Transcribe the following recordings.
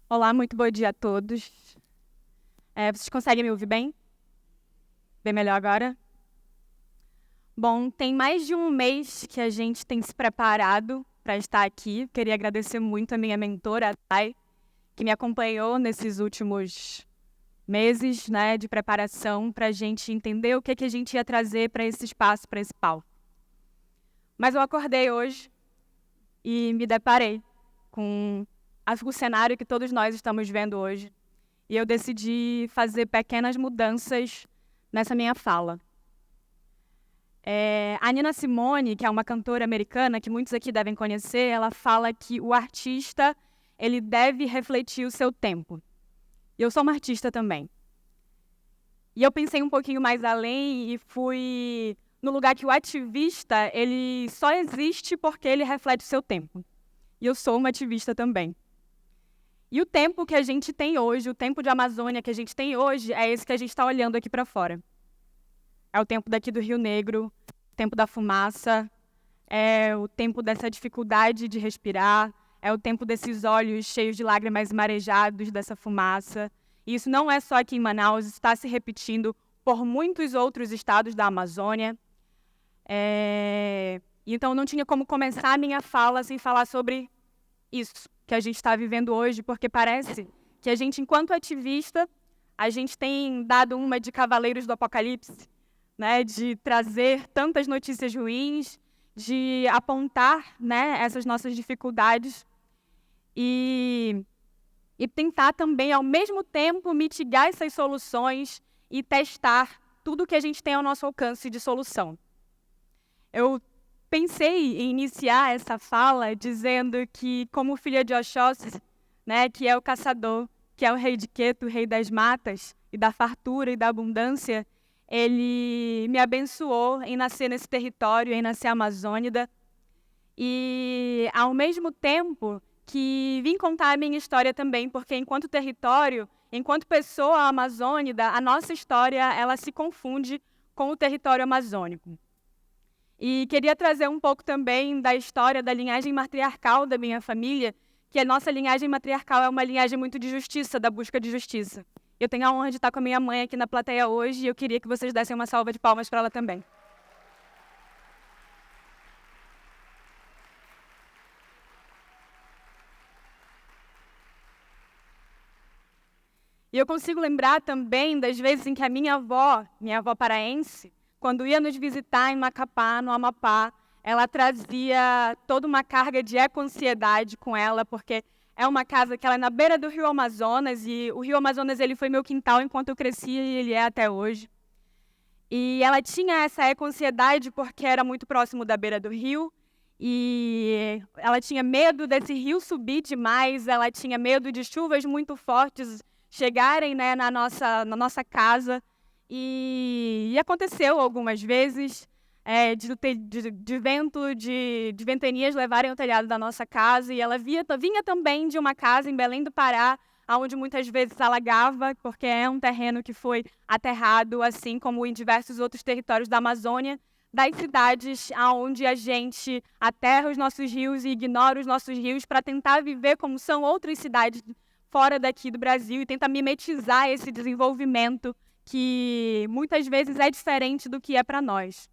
Olá, muito bom dia a todos. Vocês conseguem me ouvir bem? Bem melhor agora? Bom, tem mais de um mês que a gente tem se preparado para estar aqui. Queria agradecer muito a minha mentora, a Thay, que me acompanhou nesses últimos meses, de preparação para a gente entender o que a gente ia trazer para esse espaço, para esse palco. Mas eu acordei hoje e me deparei com o cenário que todos nós estamos vendo hoje. E eu decidi fazer pequenas mudanças nessa minha fala. A Nina Simone, que é uma cantora americana que muitos aqui devem conhecer, ela fala que o artista ele deve refletir o seu tempo. E eu sou uma artista também. E eu pensei um pouquinho mais além e fui no lugar que o ativista ele só existe porque ele reflete o seu tempo. E eu sou uma ativista também. E o tempo que a gente tem hoje, o tempo de Amazônia que a gente tem hoje, é esse que a gente está olhando aqui para fora. É o tempo daqui do Rio Negro, o tempo da fumaça, é o tempo dessa dificuldade de respirar, é o tempo desses olhos cheios de lágrimas marejados dessa fumaça. E isso não é só aqui em Manaus, isso está se repetindo por muitos outros estados da Amazônia. Então, não tinha como começar a minha fala sem falar sobre isso que a gente está vivendo hoje, porque parece que a gente, enquanto ativista, a gente tem dado uma de cavaleiros do apocalipse, de trazer tantas notícias ruins, de apontar essas nossas dificuldades e tentar também, ao mesmo tempo, mitigar essas soluções e testar tudo que a gente tem ao nosso alcance de solução. Eu pensei em iniciar essa fala dizendo que, como filha de Oxóssi, que é o caçador, que é o rei de Queto, o rei das matas e da fartura e da abundância, ele me abençoou em nascer nesse território, em nascer amazônida. E, ao mesmo tempo, que vim contar a minha história também, porque enquanto território, enquanto pessoa amazônida, a nossa história ela se confunde com o território amazônico. E queria trazer um pouco também da história da linhagem matriarcal da minha família, que a nossa linhagem matriarcal é uma linhagem muito de justiça, da busca de justiça. Eu tenho a honra de estar com a minha mãe aqui na plateia hoje e eu queria que vocês dessem uma salva de palmas para ela também. E eu consigo lembrar também das vezes em que a minha avó paraense, quando ia nos visitar em Macapá, no Amapá, ela trazia toda uma carga de eco-ansiedade com ela, porque é uma casa que ela é na beira do Rio Amazonas, e o Rio Amazonas ele foi meu quintal enquanto eu crescia e ele é até hoje. E ela tinha essa eco-ansiedade porque era muito próximo da beira do rio, e ela tinha medo desse rio subir demais, ela tinha medo de chuvas muito fortes chegarem na nossa casa. E aconteceu algumas vezes de vento, de ventanias levarem o telhado da nossa casa. E ela vinha também de uma casa em Belém do Pará, onde muitas vezes alagava, porque é um terreno que foi aterrado, assim como em diversos outros territórios da Amazônia, das cidades onde a gente aterra os nossos rios e ignora os nossos rios para tentar viver como são outras cidades fora daqui do Brasil e tenta mimetizar esse desenvolvimento que muitas vezes é diferente do que é para nós.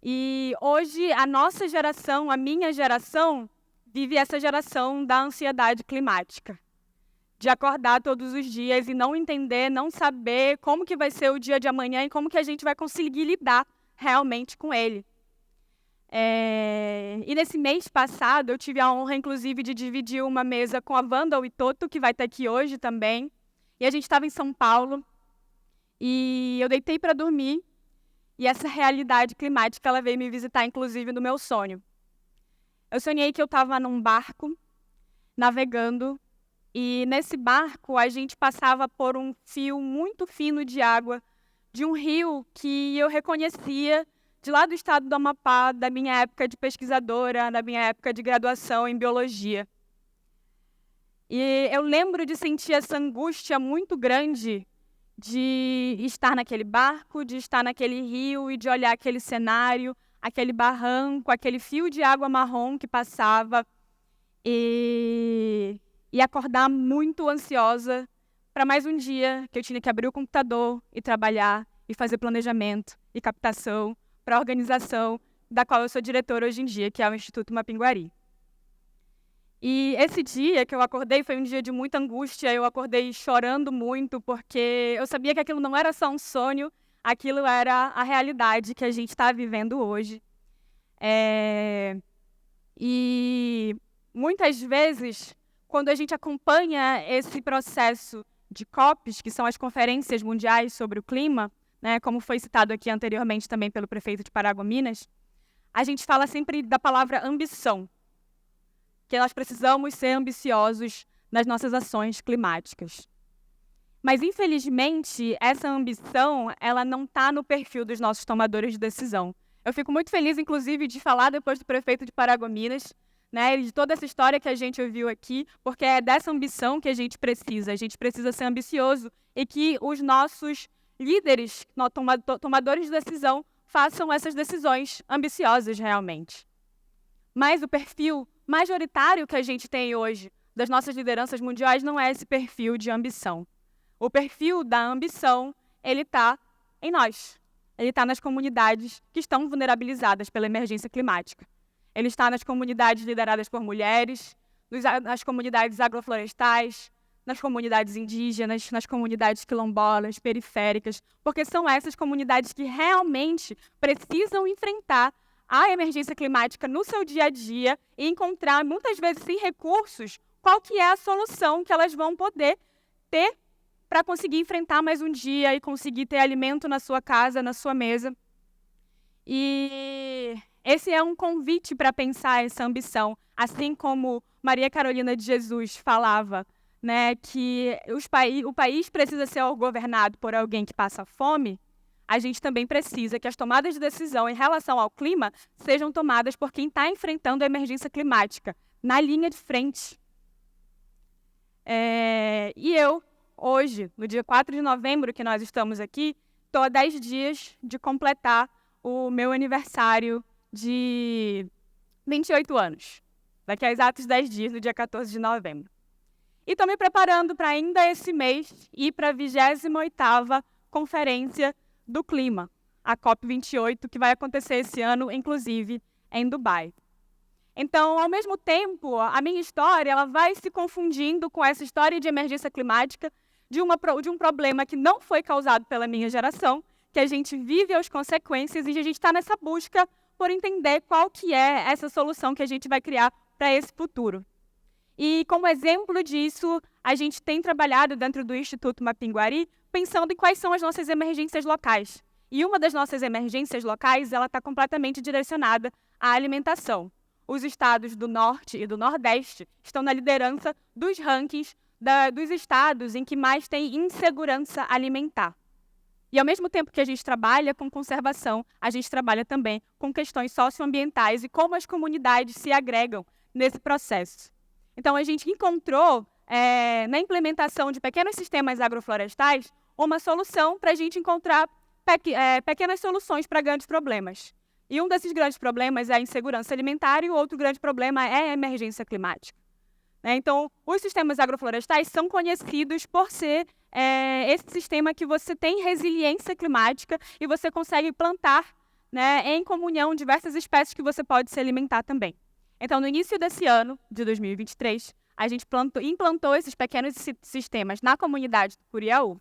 E hoje a nossa geração, a minha geração, vive essa geração da ansiedade climática. De acordar todos os dias e não entender, não saber como que vai ser o dia de amanhã e como que a gente vai conseguir lidar realmente com ele. E nesse mês passado, eu tive a honra, inclusive, de dividir uma mesa com a Wanda Witoto, que vai estar aqui hoje também. E a gente estava em São Paulo, e eu deitei para dormir, e essa realidade climática ela veio me visitar, inclusive, no meu sonho. Eu sonhei que eu estava num barco, navegando, e nesse barco a gente passava por um fio muito fino de água, de um rio que eu reconhecia de lá do estado do Amapá, da minha época de pesquisadora, da minha época de graduação em biologia. E eu lembro de sentir essa angústia muito grande de estar naquele barco, de estar naquele rio e de olhar aquele cenário, aquele barranco, aquele fio de água marrom que passava. E e acordar muito ansiosa para mais um dia que eu tinha que abrir o computador e trabalhar e fazer planejamento e captação para a organização da qual eu sou diretora hoje em dia, que é o Instituto Mapinguari. E esse dia que eu acordei foi um dia de muita angústia, eu acordei chorando muito, porque eu sabia que aquilo não era só um sonho, aquilo era a realidade que a gente está vivendo hoje. E muitas vezes, quando a gente acompanha esse processo de COPs, que são as conferências mundiais sobre o clima, né, como foi citado aqui anteriormente também pelo prefeito de Paragominas, a gente fala sempre da palavra ambição, que nós precisamos ser ambiciosos nas nossas ações climáticas. Mas, infelizmente, essa ambição ela não está no perfil dos nossos tomadores de decisão. Eu fico muito feliz, inclusive, de falar depois do prefeito de Paragominas, né, de toda essa história que a gente ouviu aqui, porque é dessa ambição que a gente precisa ser ambicioso e que os nossos líderes, tomadores de decisão, façam essas decisões ambiciosas realmente. Mas o perfil majoritário que a gente tem hoje das nossas lideranças mundiais não é esse perfil de ambição. O perfil da ambição, ele está em nós. Ele está nas comunidades que estão vulnerabilizadas pela emergência climática. Ele está nas comunidades lideradas por mulheres, nas comunidades agroflorestais, nas comunidades indígenas, nas comunidades quilombolas, periféricas, porque são essas comunidades que realmente precisam enfrentar a emergência climática no seu dia a dia e encontrar, muitas vezes sem recursos, qual que é a solução que elas vão poder ter para conseguir enfrentar mais um dia e conseguir ter alimento na sua casa, na sua mesa. E esse é um convite para pensar essa ambição, assim como Maria Carolina de Jesus falava, né, que o país precisa ser governado por alguém que passa fome. A gente também precisa que as tomadas de decisão em relação ao clima sejam tomadas por quem está enfrentando a emergência climática, na linha de frente. E eu, hoje, no dia 4 de novembro que nós estamos aqui, estou há 10 dias de completar o meu aniversário de 28 anos. Daqui a exatos 10 dias, no dia 14 de novembro. E estou me preparando para ainda esse mês ir para a 28ª Conferência do Clima, a COP28, que vai acontecer esse ano, inclusive, em Dubai. Então, ao mesmo tempo, a minha história ela vai se confundindo com essa história de emergência climática, de um problema que não foi causado pela minha geração, que a gente vive as consequências e a gente está nessa busca por entender qual que é essa solução que a gente vai criar para esse futuro. E, como exemplo disso, a gente tem trabalhado dentro do Instituto Mapinguari pensando em quais são as nossas emergências locais. E uma das nossas emergências locais ela está completamente direcionada à alimentação. Os estados do Norte e do Nordeste estão na liderança dos rankings dos estados em que mais tem insegurança alimentar. E, ao mesmo tempo que a gente trabalha com conservação, a gente trabalha também com questões socioambientais e como as comunidades se agregam nesse processo. Então, a gente encontrou, na implementação de pequenos sistemas agroflorestais, uma solução para a gente encontrar pequenas soluções para grandes problemas. E um desses grandes problemas é a insegurança alimentar e o outro grande problema é a emergência climática. Então, os sistemas agroflorestais são conhecidos por ser esse sistema que você tem resiliência climática e você consegue plantar, né, em comunhão diversas espécies que você pode se alimentar também. Então, no início desse ano, de 2023, a gente implantou esses pequenos sistemas na comunidade do Curiaú.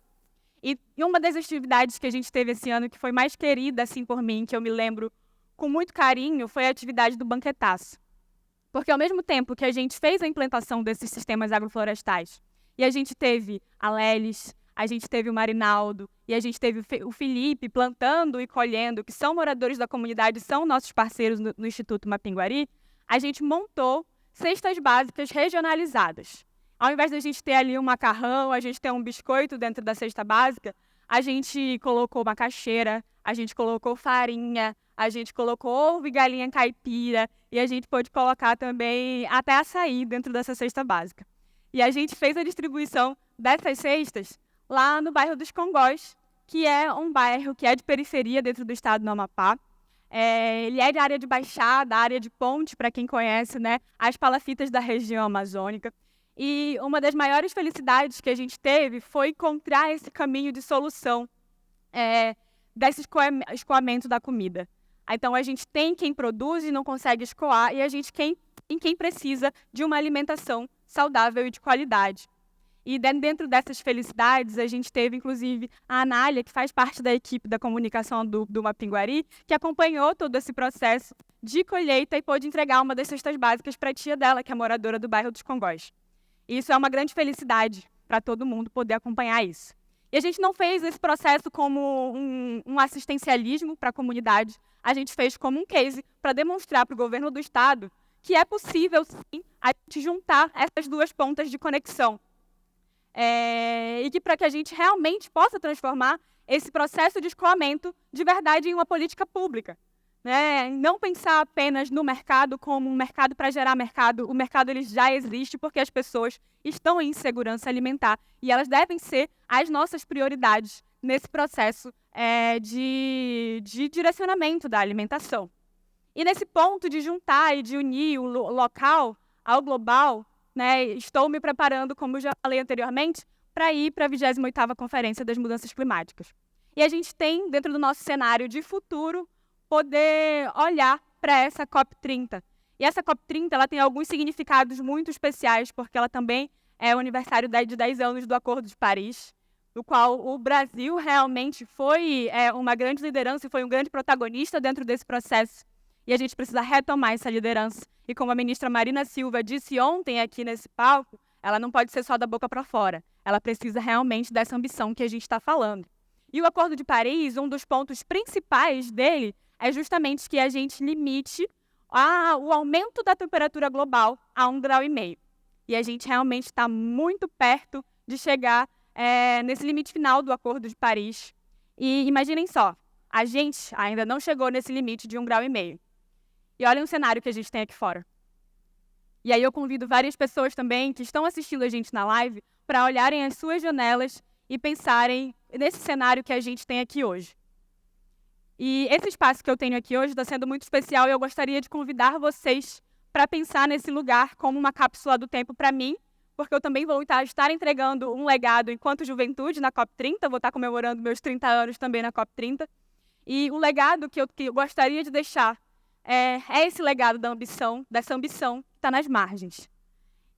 E uma das atividades que a gente teve esse ano, que foi mais querida assim, por mim, que eu me lembro com muito carinho, foi a atividade do banquetaço. Porque, ao mesmo tempo que a gente fez a implantação desses sistemas agroflorestais, e a gente teve a Lelis, a gente teve o Marinaldo, e a gente teve o Felipe plantando e colhendo, que são moradores da comunidade, são nossos parceiros no Instituto Mapinguari, a gente montou cestas básicas regionalizadas. Ao invés de a gente ter ali um macarrão, a gente ter um biscoito dentro da cesta básica, a gente colocou macaxeira, a gente colocou farinha, a gente colocou ovo e galinha caipira e a gente pôde colocar também até açaí dentro dessa cesta básica. E a gente fez a distribuição dessas cestas lá no bairro dos Congós, que é um bairro que é de periferia dentro do estado do Amapá. Ele é de área de baixada, área de ponte, para quem conhece, né, as palafitas da região amazônica. E uma das maiores felicidades que a gente teve foi encontrar esse caminho de solução desse escoamento da comida. Então, a gente tem quem produz e não consegue escoar, e a gente tem quem precisa de uma alimentação saudável e de qualidade. E dentro dessas felicidades, a gente teve, inclusive, a Anália, que faz parte da equipe da comunicação do Mapinguari, que acompanhou todo esse processo de colheita e pôde entregar uma das cestas básicas para a tia dela, que é moradora do bairro dos Congós. E isso é uma grande felicidade para todo mundo poder acompanhar isso. E a gente não fez esse processo como um assistencialismo para a comunidade, a gente fez como um case para demonstrar para o governo do estado que é possível, sim, a gente juntar essas duas pontas de conexão. E que para que a gente realmente possa transformar esse processo de escoamento de verdade em uma política pública. Não pensar apenas no mercado como um mercado para gerar mercado. O mercado ele já existe porque as pessoas estão em insegurança alimentar e elas devem ser as nossas prioridades nesse processo de direcionamento da alimentação. E nesse ponto de juntar e de unir o local ao global, estou me preparando, como já falei anteriormente, para ir para a 28ª Conferência das Mudanças Climáticas. E a gente tem, dentro do nosso cenário de futuro, poder olhar para essa COP30. E essa COP30 ela tem alguns significados muito especiais, porque ela também é o aniversário de 10 anos do Acordo de Paris, no qual o Brasil realmente foi uma grande liderança e foi um grande protagonista dentro desse processo. E a gente precisa retomar essa liderança. E como a ministra Marina Silva disse ontem aqui nesse palco, ela não pode ser só da boca para fora. Ela precisa realmente dessa ambição que a gente está falando. E o Acordo de Paris, um dos pontos principais dele é justamente que a gente limite o aumento da temperatura global a 1,5 graus. E a gente realmente está muito perto de chegar nesse limite final do Acordo de Paris. E imaginem só, a gente ainda não chegou nesse limite de 1,5 graus. E olhem o cenário que a gente tem aqui fora. E aí eu convido várias pessoas também que estão assistindo a gente na live para olharem as suas janelas e pensarem nesse cenário que a gente tem aqui hoje. E esse espaço que eu tenho aqui hoje está sendo muito especial e eu gostaria de convidar vocês para pensar nesse lugar como uma cápsula do tempo para mim, porque eu também vou estar entregando um legado enquanto juventude na COP30, vou estar comemorando meus 30 anos também na COP30. E o legado que eu gostaria de deixar é esse legado da ambição, dessa ambição que está nas margens.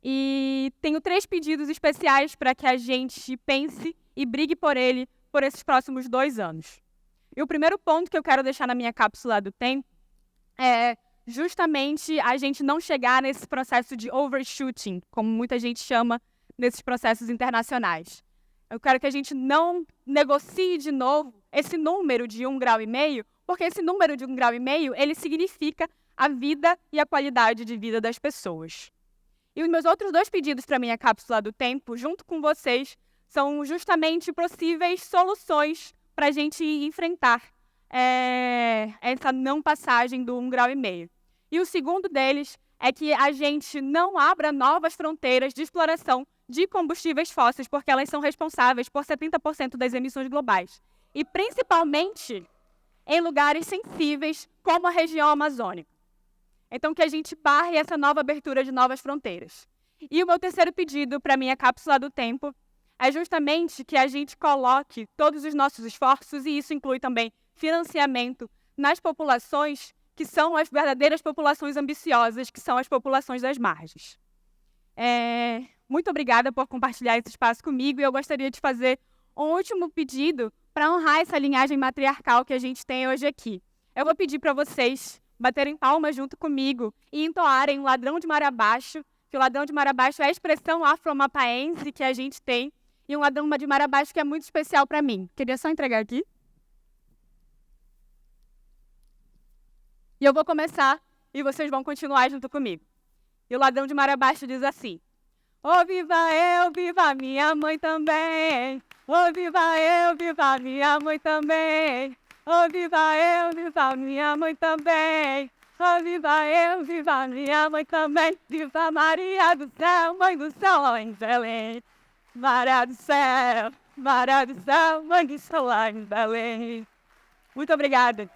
E tenho 3 pedidos especiais para que a gente pense e brigue por ele por esses próximos 2 anos. E o primeiro ponto que eu quero deixar na minha cápsula do tempo é justamente a gente não chegar nesse processo de overshooting, como muita gente chama nesses processos internacionais. Eu quero que a gente não negocie de novo esse número de 1,5 graus, porque esse número de 1,5 graus, ele significa a vida e a qualidade de vida das pessoas. E os meus outros 2 pedidos para a minha cápsula do tempo, junto com vocês, são justamente possíveis soluções para a gente enfrentar essa não passagem do 1,5 graus. E o segundo deles é que a gente não abra novas fronteiras de exploração de combustíveis fósseis, porque elas são responsáveis por 70% das emissões globais. E principalmente em lugares sensíveis, como a região amazônica. Então, que a gente barre essa nova abertura de novas fronteiras. E o meu terceiro pedido para a minha cápsula do tempo é justamente que a gente coloque todos os nossos esforços, e isso inclui também financiamento, nas populações que são as verdadeiras populações ambiciosas, que são as populações das margens. Muito obrigada por compartilhar esse espaço comigo, e eu gostaria de fazer um último pedido para honrar essa linhagem matriarcal que a gente tem hoje aqui. Eu vou pedir para vocês baterem palmas junto comigo e entoarem o Ladrão de Marabaixo, que o Ladrão de Marabaixo é a expressão afro-mapaense que a gente tem, e um Ladrão de Marabaixo que é muito especial para mim. Queria só entregar aqui. E eu vou começar e vocês vão continuar junto comigo. E o Ladrão de Marabaixo diz assim: ô viva eu, viva minha mãe também. Ô viva eu, viva minha mãe também. Ô viva eu, viva minha mãe também. Ô viva eu, viva minha mãe também. Viva Maria do céu, mãe do céu, lá em Belém. Maria do céu, mãe do céu, lá em Belém. Muito obrigada.